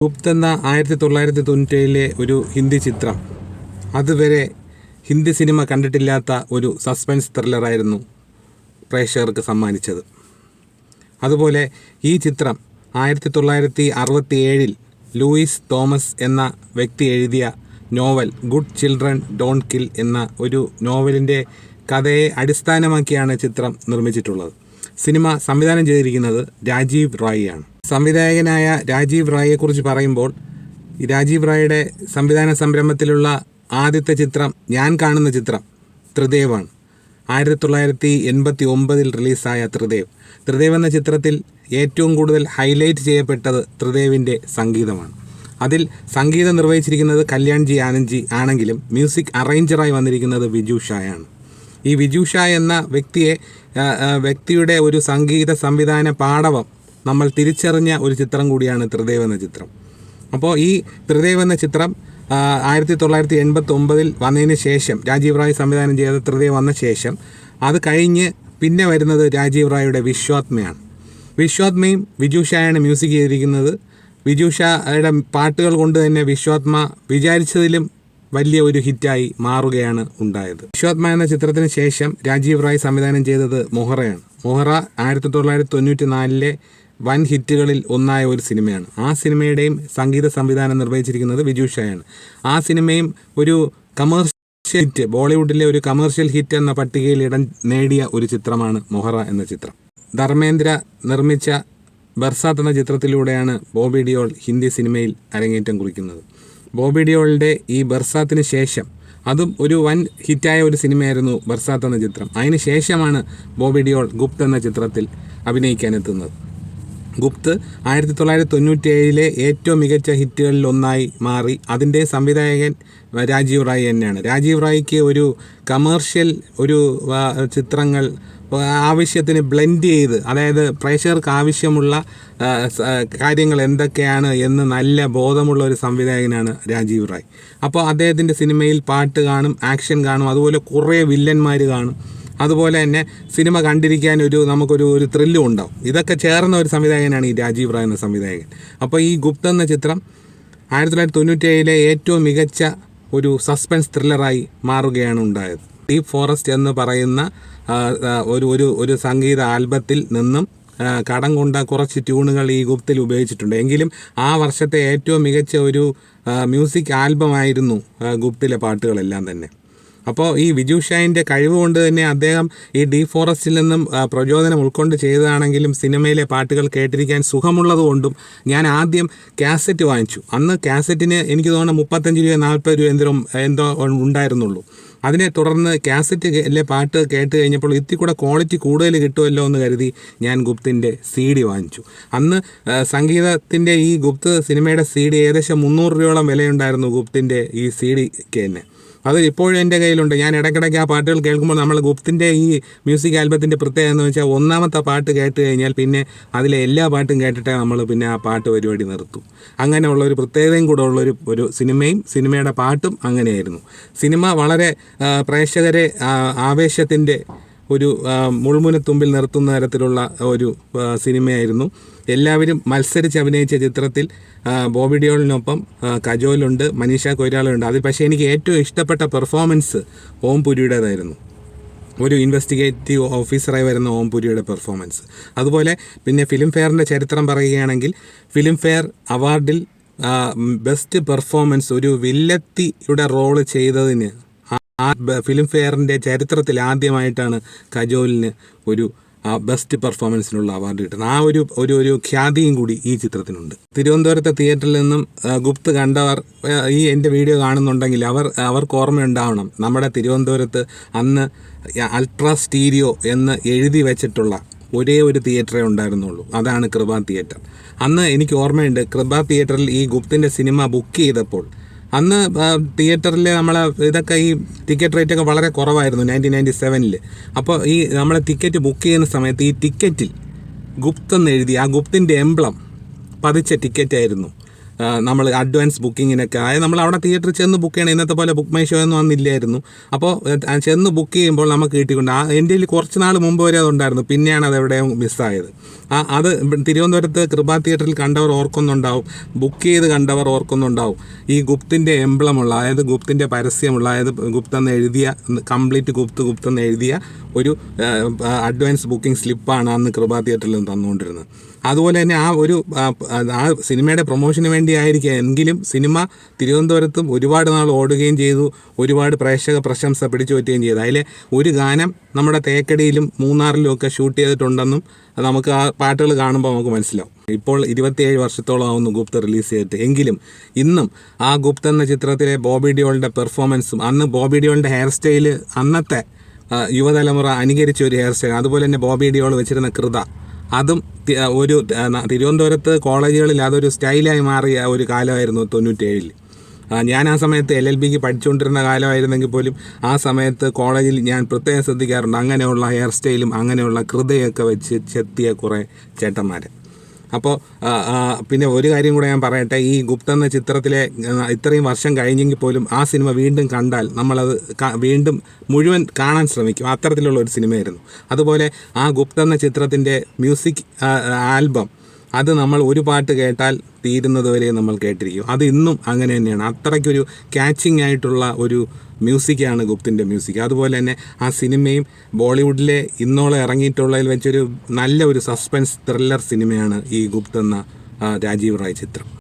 ഗുപ്ത് എന്ന 1997 ഒരു ഹിന്ദി ചിത്രം അതുവരെ ഹിന്ദി സിനിമ കണ്ടിട്ടില്ലാത്ത ഒരു സസ്പെൻസ് ത്രില്ലറായിരുന്നു പ്രേക്ഷകർക്ക് സമ്മാനിച്ചത്. അതുപോലെ ഈ ചിത്രം 1967 ലൂയിസ് തോമസ് എന്ന വ്യക്തി എഴുതിയ novel good children don't kill എന്ന ഒരു നോവലിൻ്റെ കഥയെ അടിസ്ഥാനമാക്കിയാണ് ചിത്രം നിർമ്മിച്ചിട്ടുള്ളത്. സിനിമ സംവിധാനം ചെയ്തിരിക്കുന്നത് രാജീവ് റായിയാണ്. സംവിധായകനായ രാജീവ് റായിയെക്കുറിച്ച് പറയുമ്പോൾ രാജീവ് റായിയുടെ സംവിധാന സംരംഭത്തിലുള്ള ആദ്യത്തെ ചിത്രം ഞാൻ കാണുന്ന ചിത്രം ത്രിദേവാണ്. 1989 റിലീസായ ത്രിദേവ് എന്ന ചിത്രത്തിൽ ഏറ്റവും കൂടുതൽ ഹൈലൈറ്റ് ചെയ്യപ്പെട്ടത് ത്രിദേവിൻ്റെ സംഗീതമാണ്. അതിൽ സംഗീതം നിർവഹിച്ചിരിക്കുന്നത് കല്യാൺജി ആനന്ദ്ജി ആണെങ്കിലും മ്യൂസിക് അറേഞ്ചറായി വന്നിരിക്കുന്നത് വിജു ഷായാണ്. ഈ വിജു ഷാ എന്ന വ്യക്തിയുടെ ഒരു സംഗീത സംവിധാന പാടവം നമ്മൾ തിരിച്ചറിഞ്ഞ ഒരു ചിത്രം കൂടിയാണ് ത്രിദേവ് എന്ന ചിത്രം. അപ്പോൾ ഈ ത്രിദേവ് എന്ന ചിത്രം 1989 വന്നതിന് ശേഷം രാജീവ് റായ് സംവിധാനം ചെയ്ത ത്രിദേവ് വന്ന ശേഷം അത് കഴിഞ്ഞ് പിന്നെ വരുന്നത് രാജീവ് റായിയുടെ വിശ്വാത്മയാണ്. വിശ്വാത്മയും വിജു ഷായാണ് മ്യൂസിക് ചെയ്തിരിക്കുന്നത്. വിജു ഷായുടെ പാട്ടുകൾ കൊണ്ട് തന്നെ വിശ്വാത്മ വിചാരിച്ചതിലും വലിയ ഒരു ഹിറ്റായി മാറുകയാണ് ഉണ്ടായത്. വിശ്വാത്മ എന്ന ചിത്രത്തിന് ശേഷം രാജീവ് റായ് സംവിധാനം ചെയ്തത് മൊഹറയാണ്. മൊഹറ 1994 വൻ ഹിറ്റുകളിൽ ഒന്നായ ഒരു സിനിമയാണ്. ആ സിനിമയുടെയും സംഗീത സംവിധാനം നിർവഹിച്ചിരിക്കുന്നത് വിജു ഷായാണ്. ആ സിനിമയും ഒരു കമേഴ്ഷ്യൽ ഹിറ്റ്, ബോളിവുഡിലെ ഒരു കമേഴ്ഷ്യൽ ഹിറ്റ് എന്ന പട്ടികയിൽ ഇടം നേടിയ ഒരു ചിത്രമാണ് മൊഹറ എന്ന ചിത്രം. ധർമ്മേന്ദ്ര നിർമ്മിച്ച ബർസാത്ത് എന്ന ചിത്രത്തിലൂടെയാണ് ബോബി ഡിയോൾ ഹിന്ദി സിനിമയിൽ അരങ്ങേറ്റം കുറിക്കുന്നത്. ബോബി ഡിയോളിൻ്റെ ഈ ബർസാത്തിന് ശേഷം അതും ഒരു വൻ ഹിറ്റായ ഒരു സിനിമയായിരുന്നു ബർസാത്ത് എന്ന ചിത്രം. അതിന് ശേഷമാണ് ബോബി ഡിയോൾ ഗുപ്ത് എന്ന ചിത്രത്തിൽ അഭിനയിക്കാനെത്തുന്നത്. ഗുപ്ത് 1997 ഏറ്റവും മികച്ച ഹിറ്റുകളിൽ ഒന്നായി മാറി. അതിൻ്റെ സംവിധായകൻ രാജീവ് റായ് തന്നെയാണ്. രാജീവ് റായിക്ക് ഒരു കമേർഷ്യൽ ചിത്രങ്ങൾ ആവശ്യത്തിന് ബ്ലെൻഡ് ചെയ്ത്, അതായത് പ്രേക്ഷകർക്ക് ആവശ്യമുള്ള കാര്യങ്ങൾ എന്തൊക്കെയാണ് എന്ന് നല്ല ബോധമുള്ള ഒരു സംവിധായകനാണ് രാജീവ് റായ്. അപ്പോൾ അദ്ദേഹത്തിൻ്റെ സിനിമയിൽ പാട്ട് കാണും, ആക്ഷൻ കാണും, അതുപോലെ കുറേ വില്ലന്മാർ കാണും. അതുപോലെ തന്നെ സിനിമ കണ്ടിരിക്കാൻ നമുക്കൊരു ത്രില്ലും ഉണ്ടാവും. ഇതൊക്കെ ചേർന്ന ഒരു സംവിധായകനാണ് ഈ രാജീവ് റായ് എന്ന സംവിധായകൻ. അപ്പോൾ ഈ ഗുപ്ത് എന്ന ചിത്രം 1997 ഏറ്റവും മികച്ച ഒരു സസ്പെൻസ് ത്രില്ലറായി മാറുകയാണ് ഉണ്ടായത്. ഡീപ് ഫോറസ്റ്റ് എന്ന് പറയുന്ന ഒരു സംഗീത ആൽബത്തിൽ നിന്നും കടം കൊണ്ട കുറച്ച് ട്യൂണുകൾ ഈ ഗുപ്തിൽ ഉപയോഗിച്ചിട്ടുണ്ട്. എങ്കിലും ആ വർഷത്തെ ഏറ്റവും മികച്ച ഒരു മ്യൂസിക് ആൽബമായിരുന്നു ഗുപ്തിലെ പാട്ടുകളെല്ലാം തന്നെ. അപ്പോൾ ഈ വിജു ഷായിൻ്റെ കഴിവ് കൊണ്ട് തന്നെ അദ്ദേഹം ഈ ഡീപ് ഫോറസ്റ്റിൽ നിന്നും പ്രചോദനം ഉൾക്കൊണ്ട് ചെയ്തതാണെങ്കിലും സിനിമയിലെ പാട്ടുകൾ കേട്ടിരിക്കാൻ സുഖമുള്ളത് കൊണ്ടും ഞാൻ ആദ്യം കാസറ്റ് വാങ്ങിച്ചു. അന്ന് കാസറ്റിന് എനിക്ക് തോന്നുന്നു 35 രൂപ 40 രൂപ എന്തോ ഉണ്ടായിരുന്നുള്ളൂ. അതിനെ തുടർന്ന് കാസറ്റിലെ പാട്ട് കേട്ട് കഴിഞ്ഞപ്പോൾ ഇത്തിരി കൂടെ ക്വാളിറ്റി കൂടുതൽ കിട്ടുമല്ലോ എന്ന് കരുതി ഞാൻ ഗുപ്തിൻ്റെ CD വാങ്ങിച്ചു. അന്ന് സംഗീതത്തിൻ്റെ ഈ ഗുപ്ത് സിനിമയുടെ CD ഏകദേശം 300 രൂപയോളം വിലയുണ്ടായിരുന്നു ഗുപ്തിൻ്റെ ഈ CDക്ക് തന്നെ. അത് ഇപ്പോഴും എൻ്റെ കയ്യിലുണ്ട്. ഞാൻ ഇടയ്ക്കിടയ്ക്ക് ആ പാട്ടുകൾ കേൾക്കുമ്പോൾ നമ്മൾ ഗുപ്തിൻ്റെ ഈ മ്യൂസിക് ആൽബത്തിൻ്റെ പ്രത്യേകത എന്ന് വെച്ചാൽ ഒന്നാമത്തെ പാട്ട് കേട്ട് കഴിഞ്ഞാൽ പിന്നെ അതിലെ എല്ലാ പാട്ടും കേട്ടിട്ടേ നമ്മൾ പിന്നെ ആ പാട്ട് പരിപാടി നിർത്തും. അങ്ങനെയുള്ള ഒരു പ്രത്യേകതയും കൂടെ ഉള്ളൊരു സിനിമയുടെ പാട്ടും അങ്ങനെയായിരുന്നു. സിനിമ വളരെ പ്രേക്ഷകരെ ആവേശത്തിൻ്റെ ഒരു മുൾമുനത്തുമ്പിൽ നിർത്തുന്ന തരത്തിലുള്ള ഒരു സിനിമയായിരുന്നു. എല്ലാവരും മത്സരിച്ച് അഭിനയിച്ച ചിത്രത്തിൽ ബോബി ഡിയോളിനൊപ്പം കജോലുണ്ട്, മനീഷ കൊയ്രാളുണ്ട്. അതിൽ പക്ഷേ എനിക്ക് ഏറ്റവും ഇഷ്ടപ്പെട്ട പെർഫോമൻസ് ഓം പുരിയുടേതായിരുന്നു. ഒരു ഇൻവെസ്റ്റിഗേറ്റീവ് ഓഫീസറായി വരുന്ന ഓം പുരിയുടെ പെർഫോമൻസ്. അതുപോലെ പിന്നെ ഫിലിം ഫെയറിൻ്റെ ചരിത്രം പറയുകയാണെങ്കിൽ ഫിലിം ഫെയർ അവാർഡിൽ ബെസ്റ്റ് പെർഫോമൻസ് ഒരു വില്ലത്തിയുടെ റോള് ചെയ്തതിന് ഫിലിം ഫെയറിൻ്റെ ചരിത്രത്തിൽ ആദ്യമായിട്ടാണ് കജോലിന് ഒരു ബെസ്റ്റ് പെർഫോമൻസിനുള്ള അവാർഡ് കിട്ടുന്നത്. ആ ഒരു ഖ്യാതിയും കൂടി ഈ ചിത്രത്തിനുണ്ട്. തിരുവനന്തപുരത്തെ തിയേറ്ററിൽ നിന്നും ഗുപ്ത് കണ്ടവർ ഈ എൻ്റെ വീഡിയോ കാണുന്നുണ്ടെങ്കിൽ അവർക്ക് ഓർമ്മയുണ്ടാവണം, നമ്മുടെ തിരുവനന്തപുരത്ത് അന്ന് അൾട്രാ സ്റ്റീരിയോ എന്ന് എഴുതി വെച്ചിട്ടുള്ള ഒരേ ഒരു തിയേറ്ററേ ഉണ്ടായിരുന്നുള്ളൂ. അതാണ് കൃപ തിയേറ്റർ. അന്ന് എനിക്ക് ഓർമ്മയുണ്ട്, കൃപ തിയേറ്ററിൽ ഈ ഗുപ്തിൻ്റെ സിനിമ ബുക്ക് ചെയ്തപ്പോൾ അന്ന് തിയേറ്ററിൽ ഇതൊക്കെ ഈ ടിക്കറ്റ് റേറ്റൊക്കെ വളരെ കുറവായിരുന്നു 1997. അപ്പോൾ ഈ നമ്മൾ ടിക്കറ്റ് ബുക്ക് ചെയ്യുന്ന സമയത്ത് ഈ ടിക്കറ്റിൽ ഗുപ്ത് എന്ന് എഴുതി ആ ഗുപ്തിൻ്റെ എംബ്ലം പതിച്ച ടിക്കറ്റായിരുന്നു നമ്മൾ അഡ്വാൻസ് ബുക്കിങ്ങിനൊക്കെ, അതായത് നമ്മൾ അവിടെ തിയേറ്ററിൽ ചെന്ന് ബുക്ക് ചെയ്യണം. ഇന്നത്തെ പോലെ ബുക്ക് മൈ ഷോ ഒന്നും അന്നില്ലായിരുന്നു. അപ്പോൾ ചെന്ന് ബുക്ക് ചെയ്യുമ്പോൾ നമുക്ക് കിട്ടിക്കൊണ്ട് എൻ്റെ കയ്യിൽ കുറച്ച് നാൾ മുമ്പ് വരെ അതുണ്ടായിരുന്നു, പിന്നെയാണ് അത് എവിടെയും മിസ്സായത്. അത് തിരുവനന്തപുരത്ത് കൃപ തിയേറ്ററിൽ കണ്ടവർ ഓർക്കുന്നുണ്ടാവും, ബുക്ക് ചെയ്ത് കണ്ടവർ ഓർക്കുന്നുണ്ടാവും. ഈ ഗുപ്തിൻ്റെ എംബ്ലമുള്ള, അതായത് ഗുപ്തിൻ്റെ പരസ്യമുള്ള, അതായത് ഗുപ്തെന്ന് എഴുതിയ, കംപ്ലീറ്റ് ഗുപ്തെന്ന് എഴുതിയ ഒരു അഡ്വാൻസ് ബുക്കിംഗ് സ്ലിപ്പാണ് അന്ന് കൃപ തിയേറ്ററിൽ തന്നുകൊണ്ടിരുന്നത്. അതുപോലെ തന്നെ ആ സിനിമയുടെ പ്രൊമോഷന് വേണ്ടി ആയിരിക്കും എങ്കിലും സിനിമ തിരുവനന്തപുരത്തും ഒരുപാട് നാൾ ഓടുകയും ചെയ്തു, ഒരുപാട് പ്രേക്ഷക പ്രശംസ പിടിച്ചു പറ്റുകയും ചെയ്തു. അതിലെ ഒരു ഗാനം നമ്മുടെ തേക്കടിയിലും മൂന്നാറിലും ഒക്കെ ഷൂട്ട് ചെയ്തിട്ടുണ്ടെന്നും നമുക്ക് ആ പാട്ടുകൾ കാണുമ്പോൾ നമുക്ക് മനസ്സിലാവും. ഇപ്പോൾ 27 വർഷത്തോളം ആവുന്നു ഗുപ്ത റിലീസ് ചെയ്തിട്ട്. എങ്കിലും ഇന്നും ആ ഗുപ്ത എന്ന ചിത്രത്തിലെ ബോബി ഡിയോളിൻ്റെ പെർഫോമൻസും, അന്ന് ബോബി ഡിയോളിൻ്റെ ഹെയർ സ്റ്റൈല് അന്നത്തെ യുവതലമുറ അനുകരിച്ച ഒരു ഹെയർ സ്റ്റൈൽ, അതുപോലെ തന്നെ ബോബി ഡിയോൾ വെച്ചിരുന്ന കൃത, അതും ഒരു തിരുവനന്തപുരത്ത് കോളേജുകളിൽ അതൊരു സ്റ്റൈലായി മാറിയ ഒരു കാലമായിരുന്നു 97. ഞാൻ ആ സമയത്ത് LLBക്ക് പഠിച്ചുകൊണ്ടിരുന്ന കാലമായിരുന്നെങ്കിൽ പോലും ആ സമയത്ത് കോളേജിൽ ഞാൻ പ്രത്യേകം ശ്രദ്ധിക്കാറുണ്ട് അങ്ങനെയുള്ള ഹെയർ സ്റ്റൈലും അങ്ങനെയുള്ള കൃതയൊക്കെ വെച്ച് ചെത്തിയ കുറേ ചേട്ടന്മാർ. അപ്പോൾ പിന്നെ ഒരു കാര്യം കൂടെ ഞാൻ പറയട്ടെ, ഈ ഗുപ്ത എന്ന ചിത്രത്തിലെ ഇത്രയും വർഷം കഴിഞ്ഞെങ്കിൽ പോലും ആ സിനിമ വീണ്ടും കണ്ടാൽ നമ്മളത് വീണ്ടും മുഴുവൻ കാണാൻ ശ്രമിക്കും, അത്തരത്തിലുള്ള ഒരു സിനിമയായിരുന്നു. അതുപോലെ ആ ഗുപ്ത എന്ന ചിത്രത്തിൻ്റെ മ്യൂസിക് ആൽബം, അത് നമ്മൾ ഒരു പാട്ട് കേട്ടാൽ തീരുന്നത് വരെ നമ്മൾ കേട്ടിരിക്കും. അത് ഇന്നും അങ്ങനെ തന്നെയാണ്. അത്രയ്ക്കൊരു ക്യാച്ചിങ് ആയിട്ടുള്ള ഒരു മ്യൂസിക്കാണ് ഗുപ്തിൻ്റെ മ്യൂസിക്. അതുപോലെ തന്നെ ആ സിനിമയും ബോളിവുഡിലെ ഇന്നോളം ഇറങ്ങിയിട്ടുള്ളതിൽ വെച്ചൊരു നല്ല ഒരു സസ്പെൻസ് ത്രില്ലർ സിനിമയാണ് ഈ ഗുപ്ത എന്ന രാജീവ് റായ് ചിത്രം.